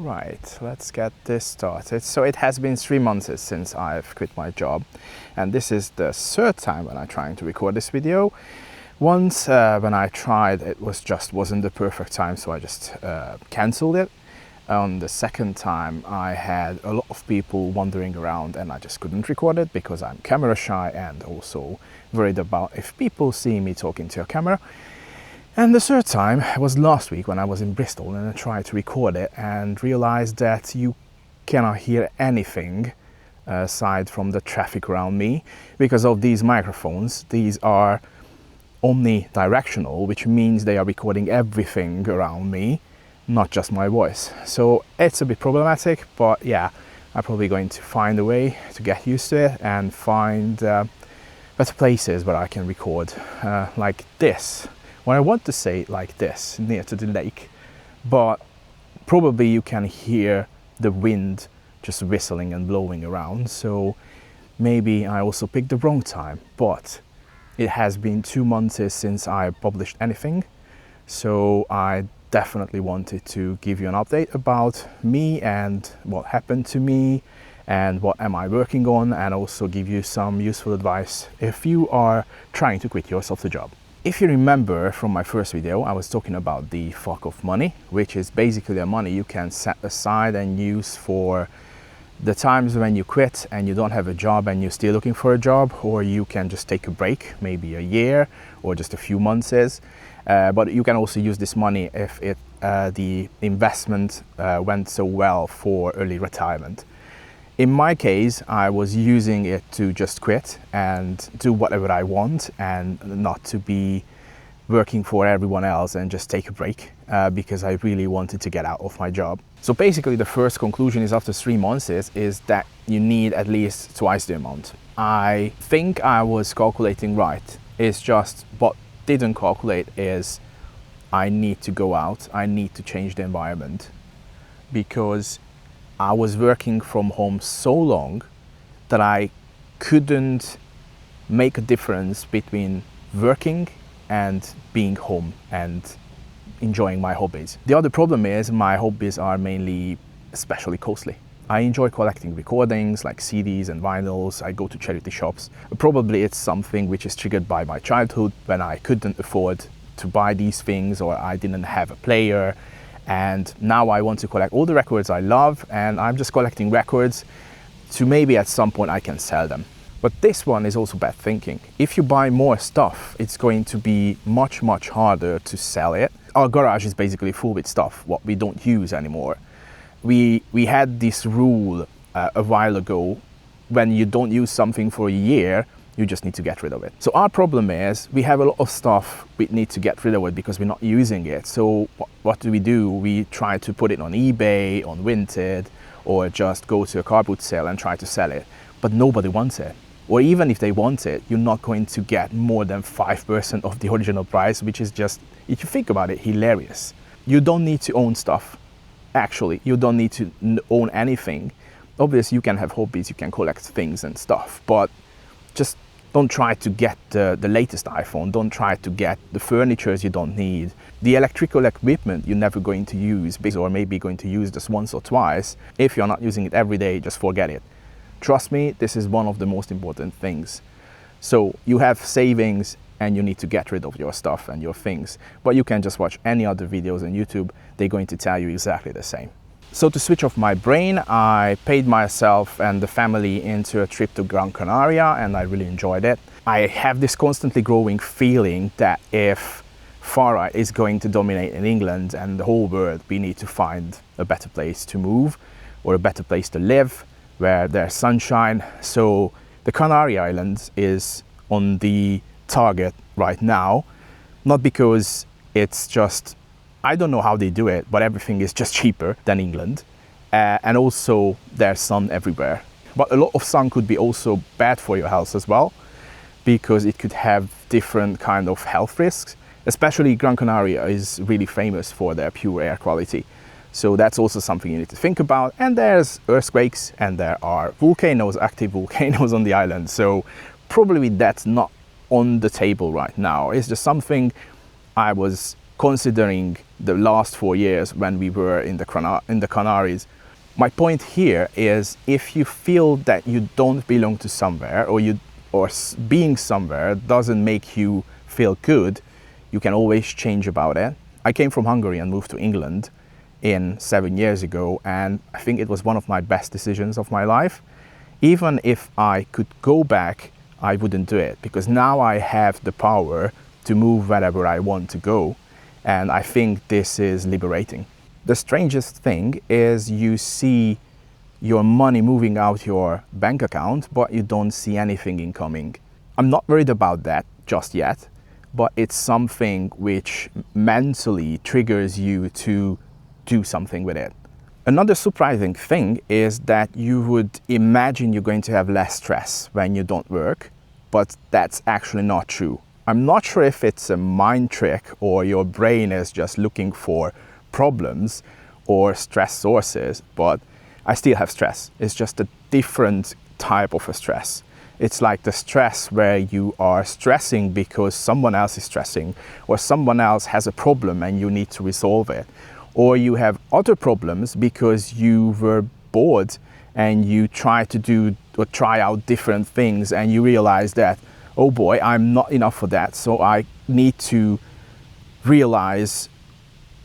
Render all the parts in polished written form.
Right, let's get this started. So it has been 3 months since I've quit my job, and this is the third time when I'm trying to record this video. Once when I tried, it wasn't the perfect time, so I just cancelled it. On the second time, I had a lot of people wandering around and I just couldn't record it because I'm camera shy and also worried about if people see me talking to a camera. And the third time was last week when I was in Bristol and I tried to record it and realized that you cannot hear anything aside from the traffic around me because of these microphones. These are omnidirectional, which means they are recording everything around me, not just my voice. So it's a bit problematic, but yeah, I'm probably going to find a way to get used to it and find better places where I can record like this. Well, I want to say it like this, near to the lake, but probably you can hear the wind just whistling and blowing around. So maybe I also picked the wrong time, but it has been 2 months since I published anything. So I definitely wanted to give you an update about me and what happened to me and what am I working on, and also give you some useful advice if you are trying to quit your software job. If you remember from my first video, I was talking about the fuck off money, which is basically the money you can set aside and use for the times when you quit and you don't have a job and you're still looking for a job, or you can just take a break, maybe a year or just a few months. But you can also use this money if the investment went so well for early retirement. In my case, I was using it to just quit and do whatever I want and not to be working for everyone else and just take a break because I really wanted to get out of my job. So basically the first conclusion is after 3 months is that you need at least twice the amount. I think I was calculating right. It's just what didn't calculate is I need to go out, I need to change the environment, because I was working from home so long that I couldn't make a difference between working and being home and enjoying my hobbies. The other problem is my hobbies are mainly especially costly. I enjoy collecting recordings like CDs and vinyls. I go to charity shops. Probably it's something which is triggered by my childhood when I couldn't afford to buy these things or I didn't have a player. And now I want to collect all the records I love, and I'm just collecting records to maybe at some point I can sell them. But this one is also bad thinking. If you buy more stuff, it's going to be much harder to sell it. Our garage is basically full with stuff what we don't use anymore. We had this rule a while ago: when you don't use something for a year, you just need to get rid of it. So our problem is we have a lot of stuff we need to get rid of it because we're not using it. So what do? We try to put it on eBay, on Vinted, or just go to a car boot sale and try to sell it. But nobody wants it. Or even if they want it, you're not going to get more than 5% of the original price, which is just, if you think about it, hilarious. You don't need to own stuff. Actually, you don't need to own anything. Obviously, you can have hobbies, you can collect things and stuff, but just don't try to get the latest iPhone. Don't try to get the furnitures you don't need. The electrical equipment you're never going to use, or maybe going to use just once or twice. If you're not using it every day, just forget it. Trust me, this is one of the most important things. So you have savings and you need to get rid of your stuff and your things. But you can just watch any other videos on YouTube. They're going to tell you exactly the same. So to switch off my brain, I paid myself and the family into a trip to Gran Canaria, and I really enjoyed it. I have this constantly growing feeling that if far right is going to dominate in England and the whole world, we need to find a better place to move or a better place to live where there's sunshine. So the Canary Islands is on the target right now, not because it's just, I don't know how they do it, but everything is just cheaper than England. And also there's sun everywhere. But a lot of sun could be also bad for your health as well, because it could have different kind of health risks. Especially Gran Canaria is really famous for their pure air quality. So that's also something you need to think about. And there's earthquakes and there are volcanoes, active volcanoes on the island. So probably that's not on the table right now. It's just something I was considering the last 4 years when we were in the Canaries. My point here is, if you feel that you don't belong to somewhere, or being somewhere doesn't make you feel good, you can always change about it. I came from Hungary and moved to England 7 years ago, and I think it was one of my best decisions of my life. Even if I could go back, I wouldn't do it, because now I have the power to move wherever I want to go. And I think this is liberating. The strangest thing is, you see your money moving out your bank account, but you don't see anything incoming. I'm not worried about that just yet, but it's something which mentally triggers you to do something with it. Another surprising thing is that you would imagine you're going to have less stress when you don't work, but that's actually not true. I'm not sure if it's a mind trick or your brain is just looking for problems or stress sources, but I still have stress. It's just a different type of a stress. It's like the stress where you are stressing because someone else is stressing, or someone else has a problem and you need to resolve it. Or you have other problems because you were bored and you try to do or try out different things, and you realize that, oh boy, I'm not enough for that. So I need to realize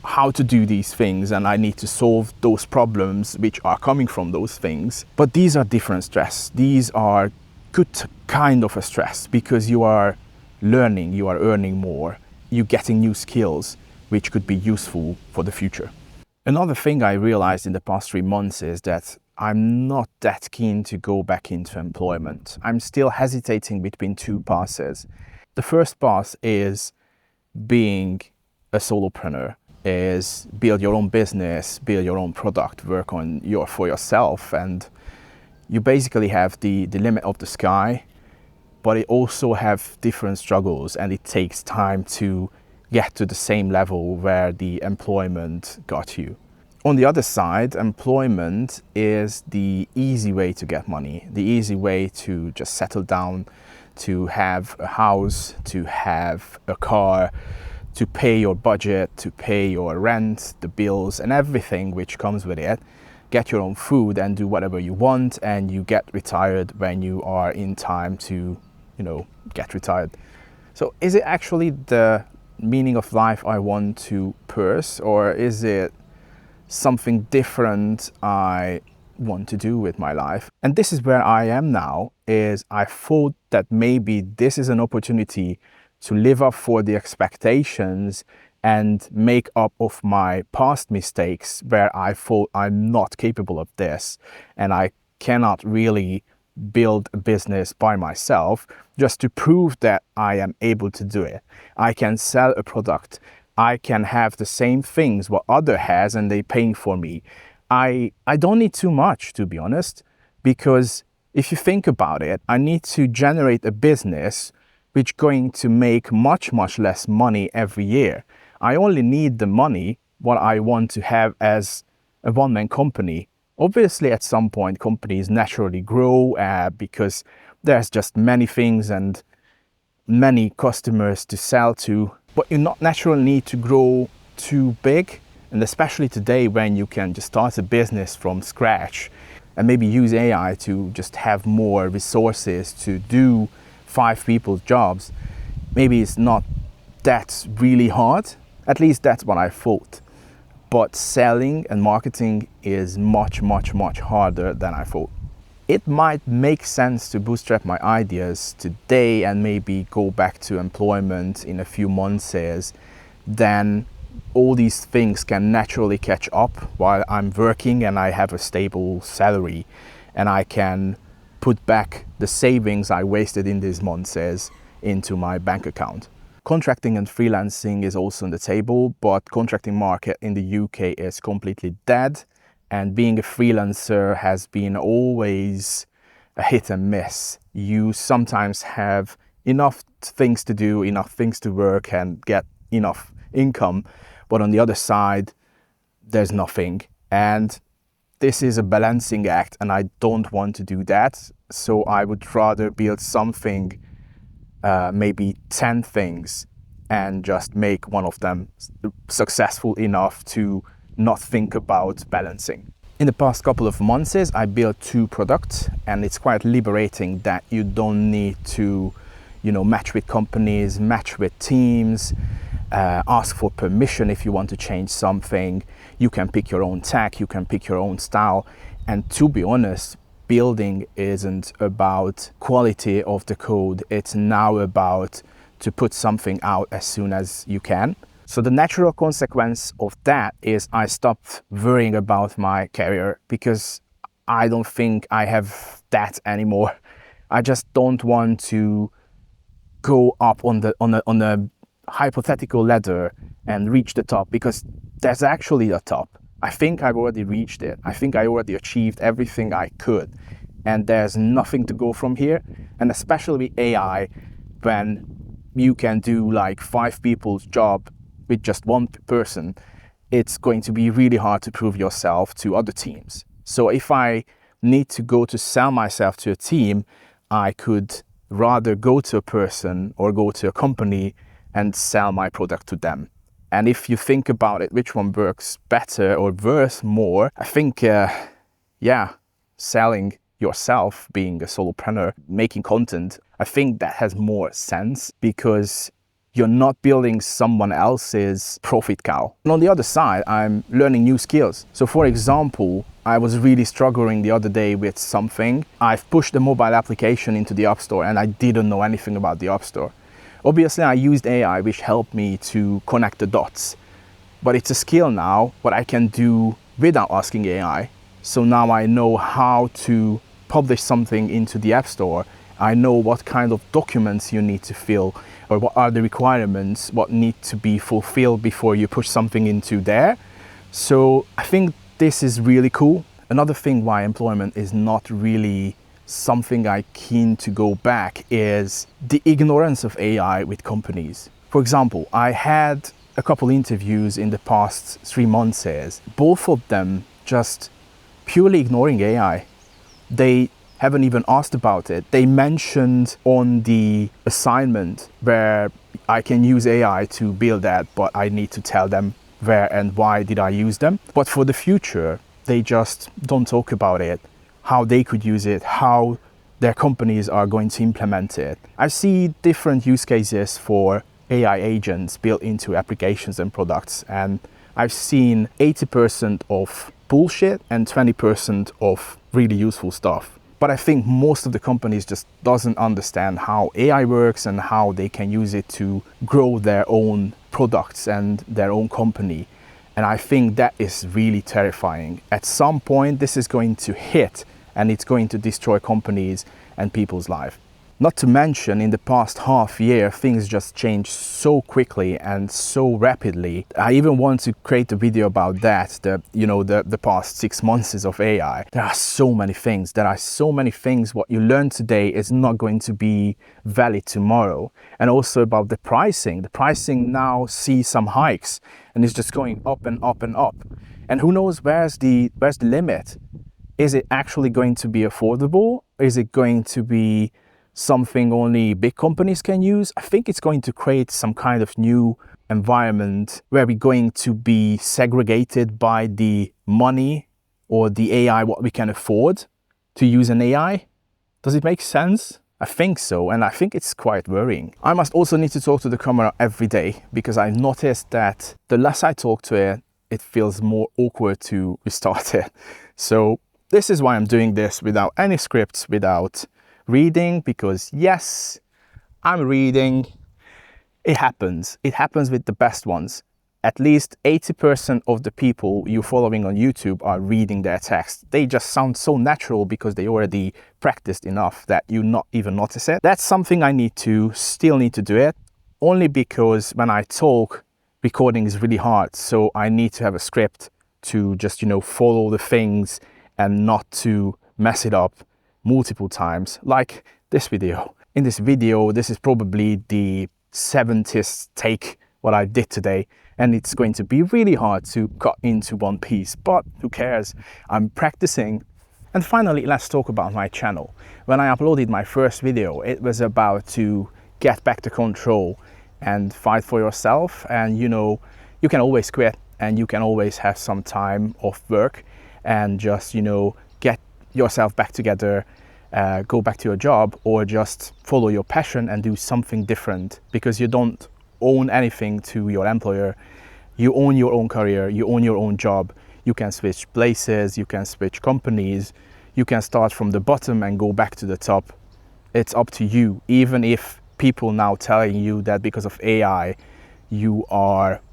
how to do these things, and I need to solve those problems which are coming from those things. But these are different stress. These are good kind of a stress, because you are learning, you are earning more, you're getting new skills which could be useful for the future. Another thing I realized in the past 3 months is that I'm not that keen to go back into employment. I'm still hesitating between 2 paths. The first path is being a solopreneur, is build your own business, build your own product, work on for yourself, and you basically have the limit of the sky, but it also have different struggles, and it takes time to get to the same level where the employment got you. On the other side, employment is the easy way to get money, the easy way to just settle down, to have a house, to have a car, to pay your budget, to pay your rent, the bills, and everything which comes with it. Get your own food and do whatever you want, and you get retired when you are in time to, get retired. So is it actually the meaning of life I want to pursue, or is it something different I want to do with my life? And this is where I am now, is I thought that maybe this is an opportunity to live up for the expectations and make up of my past mistakes, where I thought I'm not capable of this and I cannot really build a business by myself, just to prove that I am able to do it. I can sell a product. I can have the same things what other has, and they paying for me. I don't need too much, to be honest, because if you think about it, I need to generate a business which going to make much less money every year. I only need the money what I want to have as a one-man company. Obviously, at some point, companies naturally grow because there's just many things and many customers to sell to, but you not naturally need to grow too big. And especially today, when you can just start a business from scratch and maybe use AI to just have more resources to do 5 people's jobs, maybe it's not that really hard. At least that's what I thought. But selling and marketing is much harder than I thought. It might make sense to bootstrap my ideas today and maybe go back to employment in a few months, then all these things can naturally catch up while I'm working and I have a stable salary, and I can put back the savings I wasted in these months into my bank account. Contracting and freelancing is also on the table, but contracting market in the UK is completely dead, and being a freelancer has been always a hit and miss. You sometimes have enough things to do, enough things to work and get enough income, but on the other side, there's nothing. And this is a balancing act, and I don't want to do that. So I would rather build something, maybe 10 things and just make one of them successful enough to not think about balancing. In the past couple of months, I built 2 products, and it's quite liberating that you don't need to, match with companies, match with teams, ask for permission if you want to change something. You can pick your own tech, you can pick your own style. And to be honest, building isn't about quality of the code. It's now about to put something out as soon as you can. So the natural consequence of that is I stopped worrying about my career, because I don't think I have that anymore. I just don't want to go up on a hypothetical ladder and reach the top, because there's actually a top. I think I've already reached it. I think I already achieved everything I could, and there's nothing to go from here. And especially with AI, when you can do like 5 people's job with just 1 person, it's going to be really hard to prove yourself to other teams. So if I need to go to sell myself to a team, I could rather go to a person or go to a company and sell my product to them. And if you think about it, which one works better or worth more, I think, selling yourself, being a solopreneur, making content, I think that has more sense, because you're not building someone else's profit cow. And on the other side, I'm learning new skills. So for example, I was really struggling the other day with something. I've pushed the mobile application into the App Store, and I didn't know anything about the App Store. Obviously, I used AI, which helped me to connect the dots. But it's a skill now, what I can do without asking AI. So now I know how to publish something into the App Store. I know what kind of documents you need to fill, or what are the requirements, what need to be fulfilled before you push something into there. So I think this is really cool. Another thing why employment is not really something I'm keen to go back is the ignorance of AI with companies. For example, I had a couple interviews in the past 3 months, both of them just purely ignoring AI. They haven't even asked about it. They mentioned on the assignment where I can use AI to build that, but I need to tell them where and why did I use them. But for the future, they just don't talk about it, how they could use it, how their companies are going to implement it. I see different use cases for AI agents built into applications and products, and I've seen 80% of bullshit and 20% of really useful stuff. But I think most of the companies just doesn't understand how AI works and how they can use it to grow their own products and their own company. And I think that is really terrifying. At some point, this is going to hit, and it's going to destroy companies and people's lives. Not to mention, in the past half year, things just changed so quickly and so rapidly. I even want to create a video about that, the past 6 months of AI. There are so many things. What you learn today is not going to be valid tomorrow. And also about the pricing. The pricing now sees some hikes, and it's just going up and up and up. And who knows where's the limit? Is it actually going to be affordable? Is it going to be something only big companies can use? I think it's going to create some kind of new environment where we're going to be segregated by the money or the AI, what we can afford to use an AI. Does it make sense? I think so, and I think it's quite worrying. I must also need to talk to the camera every day, because I've noticed that the less I talk to it, it feels more awkward to restart it. So this is why I'm doing this without any scripts, without reading, because yes, I'm reading. It happens with the best ones. At least 80% of the people you're following on YouTube are reading their text. They just sound so natural because they already practiced enough that you not even notice it. That's something I still need to do it, only because when I talk, recording is really hard. So I need to have a script to just, follow the things and not to mess it up multiple times, like this video. In this video, this is probably the 70th take what I did today, and it's going to be really hard to cut into one piece, but who cares? I'm practicing. And finally, let's talk about my channel. When I uploaded my first video, it was about to get back to control and fight for yourself. And you can always quit, and you can always have some time off work and just get yourself back together, go back to your job, or just follow your passion and do something different, because you don't own anything to your employer. You own your own career, you own your own job. You can switch places, you can switch companies, you can start from the bottom and go back to the top. It's up to you. Even if people now telling you that because of AI you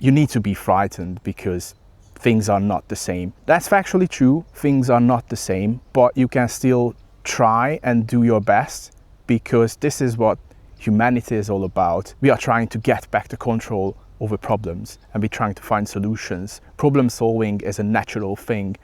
need to be frightened because things are not the same. That's factually true. Things are not the same, but you can still try and do your best, because this is what humanity is all about. We are trying to get back the control over problems, and we're trying to find solutions. Problem solving is a natural thing.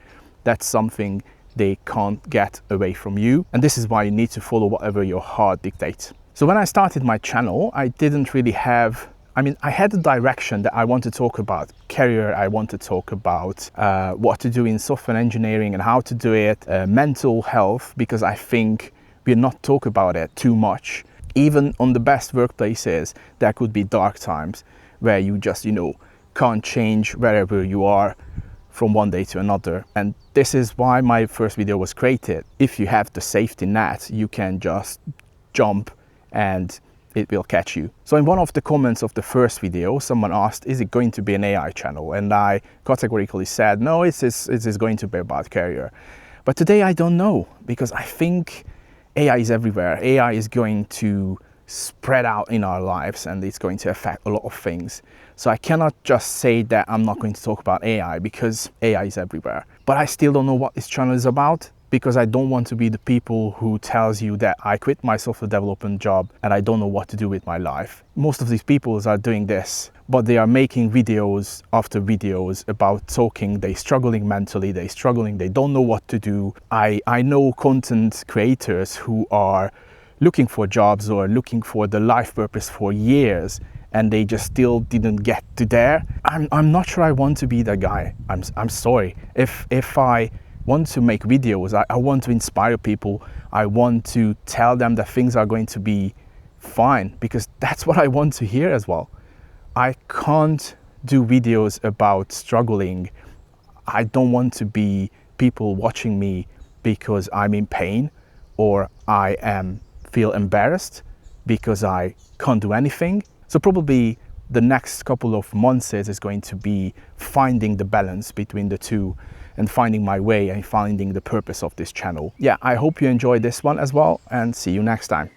That's something they can't get away from you. And this is why you need to follow whatever your heart dictates. So when I started my channel, I didn't really have, I had a direction that I want to talk about career. I want to talk about what to do in software engineering and how to do it, mental health, because I think we're not talking about it too much. Even on the best workplaces, there could be dark times where you just, can't change wherever you are from one day to another. And this is why my first video was created. If you have the safety net, you can just jump and it will catch you. So in one of the comments of the first video, someone asked, is it going to be an AI channel? And I categorically said, no, it is going to be about career. But today I don't know, because I think AI is everywhere. AI is going to spread out in our lives, and it's going to affect a lot of things. So I cannot just say that I'm not going to talk about AI, because AI is everywhere. But I still don't know what this channel is about, because I don't want to be the people who tells you that I quit my software development job and I don't know what to do with my life. Most of these people are doing this, but they are making videos after videos about talking. They're struggling mentally, they don't know what to do. I know content creators who are looking for jobs or looking for the life purpose for years, and they just still didn't get to there. I'm not sure I want to be that guy. I'm sorry. If I want to make videos, I want to inspire people. I want to tell them that things are going to be fine, because that's what I want to hear as well. I can't do videos about struggling. I don't want to be people watching me because I'm in pain, or I feel embarrassed because I can't do anything. So probably the next couple of months is going to be finding the balance between the two, and finding my way and finding the purpose of this channel. Yeah, I hope you enjoyed this one as well, and see you next time.